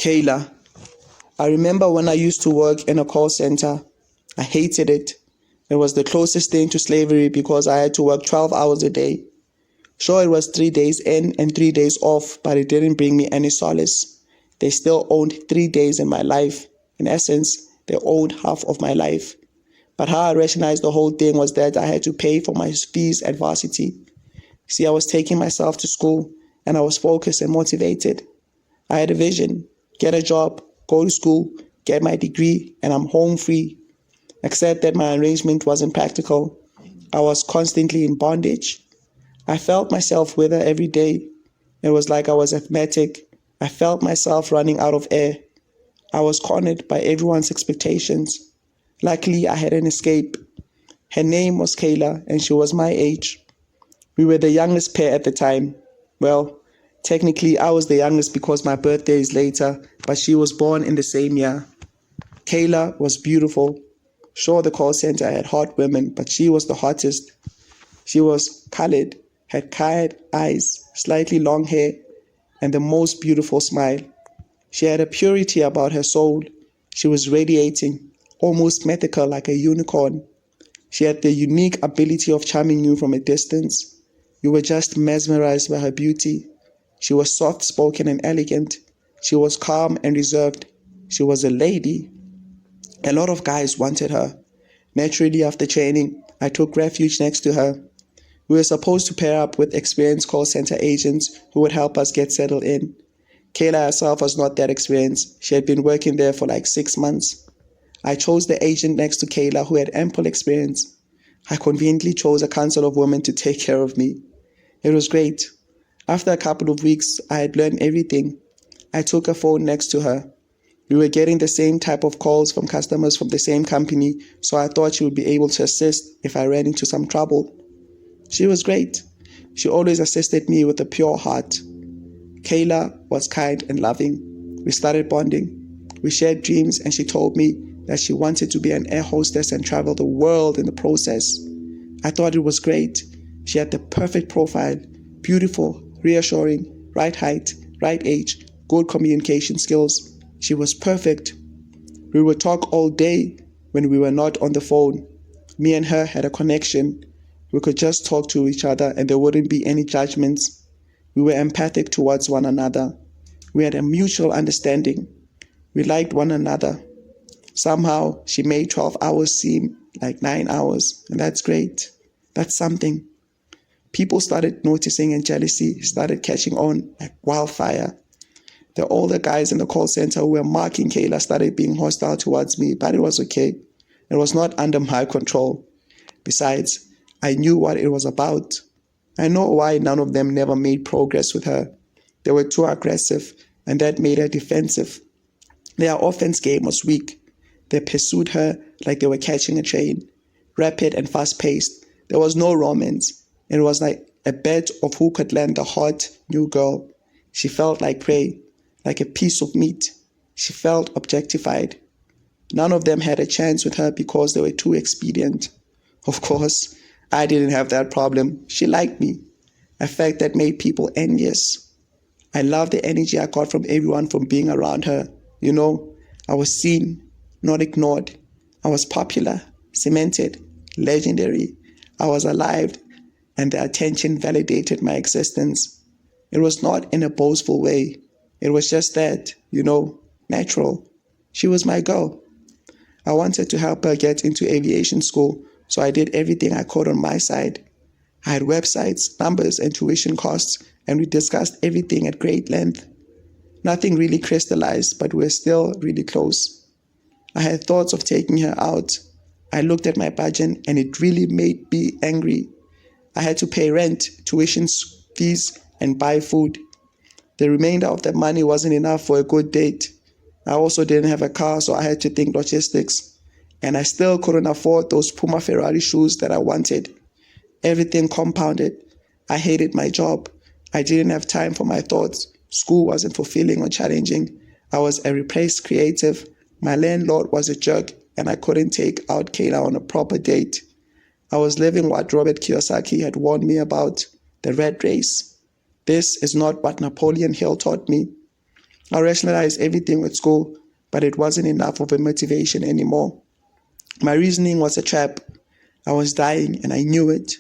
Kayla. I remember when I used to work in a call center. I hated it. It was the closest thing to slavery because I had to work 12 hours a day. Sure, it was 3 days in and 3 days off, but it didn't bring me any solace. They still owned 3 days in my life. In essence, they owned half of my life. But how I rationalized the whole thing was that I had to pay for my fees at varsity. See, I was taking myself to school and I was focused and motivated. I had a vision: get a job, go to school, get my degree, and I'm home free. Except that my arrangement wasn't practical. I was constantly in bondage. I felt myself wither every day. It was like I was asthmatic. I felt myself running out of air. I was cornered by everyone's expectations. Luckily, I had an escape. Her name was Kayla, and she was my age. We were the youngest pair at the time. Well, technically, I was the youngest because my birthday is later, but she was born in the same year. Kayla was beautiful. Sure, the call center had hot women, but she was the hottest. She was colored, had quiet eyes, slightly long hair, and the most beautiful smile. She had a purity about her soul. She was radiating, almost mythical like a unicorn. She had the unique ability of charming you from a distance. You were just mesmerized by her beauty. She was soft-spoken and elegant. She was calm and reserved. She was a lady. A lot of guys wanted her. Naturally, after training, I took refuge next to her. We were supposed to pair up with experienced call center agents who would help us get settled in. Kayla herself was not that experienced. She had been working there for like 6 months. I chose the agent next to Kayla who had ample experience. I conveniently chose a council of women to take care of me. It was great. After a couple of weeks, I had learned everything. I took a phone next to her. We were getting the same type of calls from customers from the same company, so I thought she would be able to assist if I ran into some trouble. She was great. She always assisted me with a pure heart. Kayla was kind and loving. We started bonding. We shared dreams, and she told me that she wanted to be an air hostess and travel the world in the process. I thought it was great. She had the perfect profile, beautiful, reassuring, right height, right age, good communication skills. She was perfect. We would talk all day when we were not on the phone. Me and her had a connection. We could just talk to each other and there wouldn't be any judgments. We were empathic towards one another. We had a mutual understanding. We liked one another. Somehow, she made 12 hours seem like 9 hours, and that's great. That's something. People started noticing and jealousy started catching on like wildfire. The older guys in the call center who were marking Kayla started being hostile towards me, but it was okay. It was not under my control. Besides, I knew what it was about. I know why none of them never made progress with her. They were too aggressive, and that made her defensive. Their offense game was weak. They pursued her like they were catching a train, rapid and fast-paced. There was no romance. It was like a bet of who could land the hot new girl. She felt like prey, like a piece of meat. She felt objectified. None of them had a chance with her because they were too expedient. Of course, I didn't have that problem. She liked me, a fact that made people envious. I loved the energy I got from everyone from being around her. You know, I was seen, not ignored. I was popular, cemented, legendary. I was alive, and the attention validated my existence. It was not in a boastful way. It was just that, natural. She was my girl. I wanted to help her get into aviation school, so I did everything I could on my side. I had websites, numbers, and tuition costs, and we discussed everything at great length. Nothing really crystallized, but we were still really close. I had thoughts of taking her out. I looked at my budget, and it really made me angry. I had to pay rent, tuition fees, and buy food. The remainder of the money wasn't enough for a good date. I also didn't have a car, so I had to think logistics. And I still couldn't afford those Puma Ferrari shoes that I wanted. Everything compounded. I hated my job. I didn't have time for my thoughts. School wasn't fulfilling or challenging. I was a replaced creative. My landlord was a jerk, and I couldn't take out Kayla on a proper date. I was living what Robert Kiyosaki had warned me about, the rat race. This is not what Napoleon Hill taught me. I rationalized everything with school, but it wasn't enough of a motivation anymore. My reasoning was a trap. I was dying and I knew it.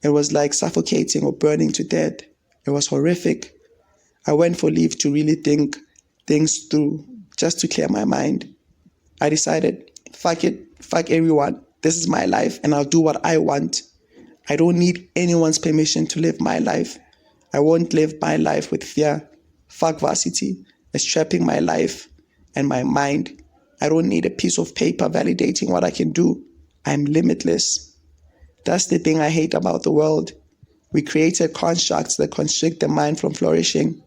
It was like suffocating or burning to death. It was horrific. I went for leave to really think things through, just to clear my mind. I decided, fuck it, fuck everyone. This is my life and I'll do what I want. I don't need anyone's permission to live my life. I won't live my life with fear. Fuck varsity. It's trapping my life and my mind. I don't need a piece of paper validating what I can do. I'm limitless. That's the thing I hate about the world. We created constructs that constrict the mind from flourishing.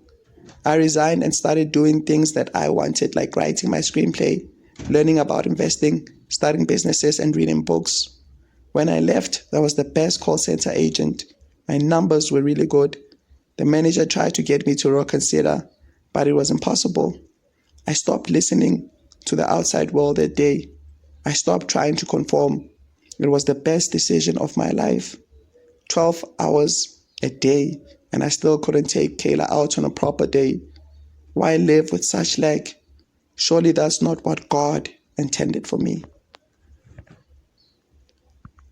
I resigned and started doing things that I wanted, like writing my screenplay, learning about investing, starting businesses, and reading books. When I left, I was the best call center agent. My numbers were really good. The manager tried to get me to reconsider, but it was impossible. I stopped listening to the outside world that day. I stopped trying to conform. It was the best decision of my life. 12 hours a day, and I still couldn't take Kayla out on a proper day. Why live with such lack? Surely that's not what God intended for me.